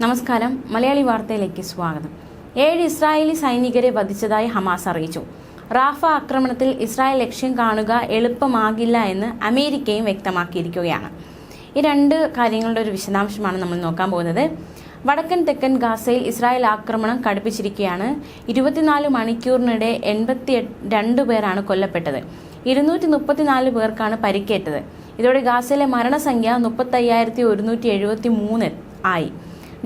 നമസ്കാരം. മലയാളി വാർത്തയിലേക്ക് സ്വാഗതം. 7 ഇസ്രായേലി സൈനികരെ വധിച്ചതായി ഹമാസ് അറിയിച്ചു. റാഫ ആക്രമണത്തിൽ ഇസ്രായേൽ ലക്ഷ്യം കാണുക എളുപ്പമാകില്ല എന്ന് അമേരിക്കയും വ്യക്തമാക്കിയിരിക്കുകയാണ്. ഈ രണ്ട് കാര്യങ്ങളുടെ ഒരു വിശദാംശമാണ് നമ്മൾ നോക്കാൻ പോകുന്നത്. വടക്കൻ തെക്കൻ ഗാസയിൽ ഇസ്രായേൽ ആക്രമണം കടുപ്പിച്ചിരിക്കുകയാണ്. 24 മണിക്കൂറിനിടെ 82 പേരാണ് കൊല്ലപ്പെട്ടത്. 234 പേർക്കാണ് പരിക്കേറ്റത്. ഇതോടെ ഗാസയിലെ മരണസംഖ്യ 35,173 ആയി.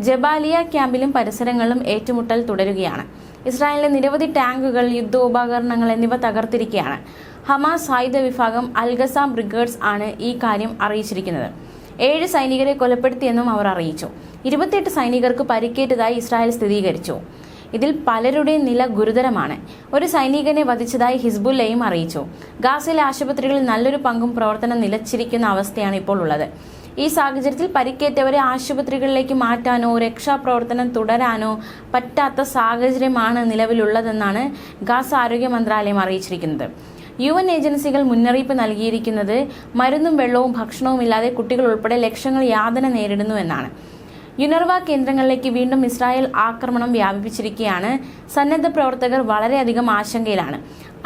ജബാലിയ ക്യാമ്പിലും പരിസരങ്ങളിലും ഏറ്റുമുട്ടൽ തുടരുകയാണ്. ഇസ്രായേലിലെ നിരവധി ടാങ്കുകൾ, യുദ്ധോപകരണങ്ങൾ എന്നിവ തകർത്തിരിക്കുകയാണ്. ഹമാസ് ആയുധ വിഭാഗം അൽഗസാം ബ്രിഗേഡ്സ് ആണ് ഈ കാര്യം അറിയിച്ചിരിക്കുന്നത്. 7 സൈനികരെ കൊലപ്പെടുത്തിയെന്നും അവർ അറിയിച്ചു. 28 സൈനികർക്ക് പരിക്കേറ്റതായി ഇസ്രായേൽ സ്ഥിരീകരിച്ചു. ഇതിൽ പലരുടെയും നില ഗുരുതരമാണ്. ഒരു സൈനികനെ വധിച്ചതായി ഹിസ്ബുല്ലയും അറിയിച്ചു. ഗാസയിലെ ആശുപത്രികളിൽ നല്ലൊരു പങ്കും പ്രവർത്തനം നിലച്ചിരിക്കുന്ന അവസ്ഥയാണ് ഇപ്പോൾ ഉള്ളത്. ഈ സാഹചര്യത്തിൽ പരിക്കേറ്റവരെ ആശുപത്രികളിലേക്ക് മാറ്റാനോ രക്ഷാപ്രവർത്തനം തുടരാനോ പറ്റാത്ത സാഹചര്യമാണ് നിലവിലുള്ളതെന്നാണ് ഗാസ ആരോഗ്യ മന്ത്രാലയം അറിയിച്ചിരിക്കുന്നത്. UN ഏജൻസികൾ മുന്നറിയിപ്പ് നൽകിയിരിക്കുന്നത് മരുന്നും വെള്ളവും ഭക്ഷണവും ഇല്ലാതെ കുട്ടികൾ ഉൾപ്പെടെ ലക്ഷങ്ങൾ യാതന നേരിടുന്നു എന്നാണ്. യുനർവ കേന്ദ്രങ്ങളിലേക്ക് വീണ്ടും ഇസ്രായേൽ ആക്രമണം വ്യാപിപ്പിച്ചിരിക്കുകയാണ്. സന്നദ്ധ പ്രവർത്തകർ വളരെയധികം ആശങ്കയിലാണ്.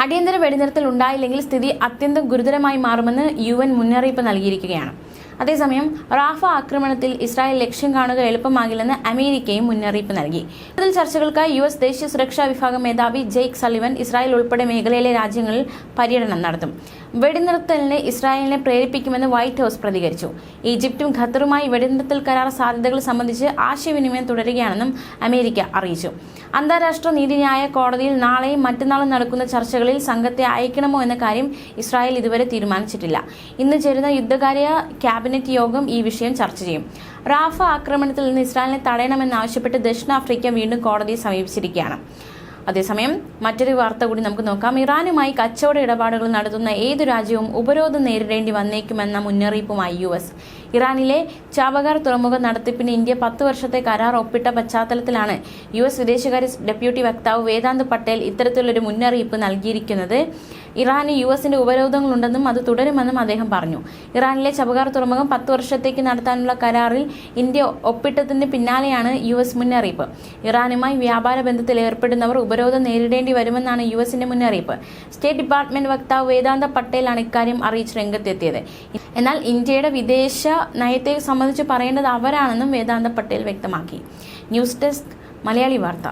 അടിയന്തര വെടിനിർത്തൽ ഉണ്ടായില്ലെങ്കിൽ സ്ഥിതി അത്യന്തം ഗുരുതരമായി മാറുമെന്ന് UN മുന്നറിയിപ്പ് നൽകിയിരിക്കുകയാണ്. അതേസമയം റാഫ ആക്രമണത്തിൽ ഇസ്രായേൽ ലക്ഷ്യം കാണുക എളുപ്പമാകില്ലെന്ന് അമേരിക്കയും മുന്നറിയിപ്പ് നൽകി. കൂടുതൽ ചർച്ചകൾക്കായി US ദേശീയ സുരക്ഷാ വിഭാഗം മേധാവി ജെയ്ക്ക് സള്ളിവൻ ഇസ്രായേൽ ഉൾപ്പെടെ മേഖലയിലെ രാജ്യങ്ങളിൽ പര്യടനം നടത്തും. വെടിനിർത്തലിന് ഇസ്രായേലിനെ പ്രേരിപ്പിക്കുമെന്ന് വൈറ്റ് ഹൌസ് പ്രതികരിച്ചു. ഈജിപ്തും ഖത്തറുമായി വെടിനിർത്തൽ കരാർ സാധ്യതകൾ സംബന്ധിച്ച് ആശയവിനിമയം തുടരുകയാണെന്നും അമേരിക്ക അറിയിച്ചു. അന്താരാഷ്ട്ര നീതിന്യായ കോടതിയിൽ നാളെയും മറ്റന്നാളും നടക്കുന്ന ചർച്ചകളിൽ സംഘത്തെ അയക്കണമോ എന്ന കാര്യം ഇസ്രായേൽ ഇതുവരെ തീരുമാനിച്ചിട്ടില്ല. ഇന്ന് ചേരുന്ന യുദ്ധകാര്യ ക്യാബിനറ്റ് യോഗം ഈ വിഷയം ചർച്ച ചെയ്യും. റാഫ ആക്രമണത്തിൽ നിന്ന് ഇസ്രായേലിനെ തടയണമെന്നാവശ്യപ്പെട്ട് ദക്ഷിണാഫ്രിക്ക വീണ്ടും കോടതിയെ സമീപിച്ചിരിക്കുകയാണ്. അതേസമയം മറ്റൊരു വാർത്ത കൂടി നമുക്ക് നോക്കാം. ഇറാനുമായി കച്ചവട ഇടപാടുകൾ നടത്തുന്ന ഏതു രാജ്യവും ഉപരോധം നേരിടേണ്ടി വന്നേക്കുമെന്ന മുന്നറിയിപ്പുമായി US. ഇറാനിലെ ചാബഹാർ തുറമുഖ നടത്തിപ്പിന് ഇന്ത്യ 10 വർഷത്തെ കരാർ ഒപ്പിട്ട പശ്ചാത്തലത്തിലാണ് US വിദേശകാര്യ ഡെപ്യൂട്ടി വക്താവ് വേദാന്ത് പട്ടേൽ ഇത്തരത്തിലൊരു മുന്നറിയിപ്പ് നൽകിയിരിക്കുന്നത്. ഇറാന് US-ന്റെ ഉപരോധങ്ങളുണ്ടെന്നും അത് തുടരുമെന്നും അദ്ദേഹം പറഞ്ഞു. ഇറാനിലെ ചബഹാർ തുറമുഖം 10 വർഷത്തേക്ക് നടത്താനുള്ള കരാറിൽ ഇന്ത്യ ഒപ്പിട്ടതിന് പിന്നാലെയാണ് US മുന്നറിയിപ്പ്. ഇറാനുമായി വ്യാപാര ബന്ധത്തിൽ ഏർപ്പെടുന്നവർ ഉപരോധം നേരിടേണ്ടി വരുമെന്നാണ് US-ന്റെ മുന്നറിയിപ്പ്. സ്റ്റേറ്റ് ഡിപ്പാർട്ട്മെന്റ് വക്താവ് വേദാന്ത പട്ടേലാണ് ഇക്കാര്യം അറിയിച്ച് രംഗത്തെത്തിയത്. എന്നാൽ ഇന്ത്യയുടെ വിദേശ നയത്തെ സംബന്ധിച്ച് പറയേണ്ടത് അവരാണെന്നും വേദാന്ത പട്ടേൽ വ്യക്തമാക്കി. ന്യൂസ് ഡെസ്ക് മലയാളി വാർത്ത.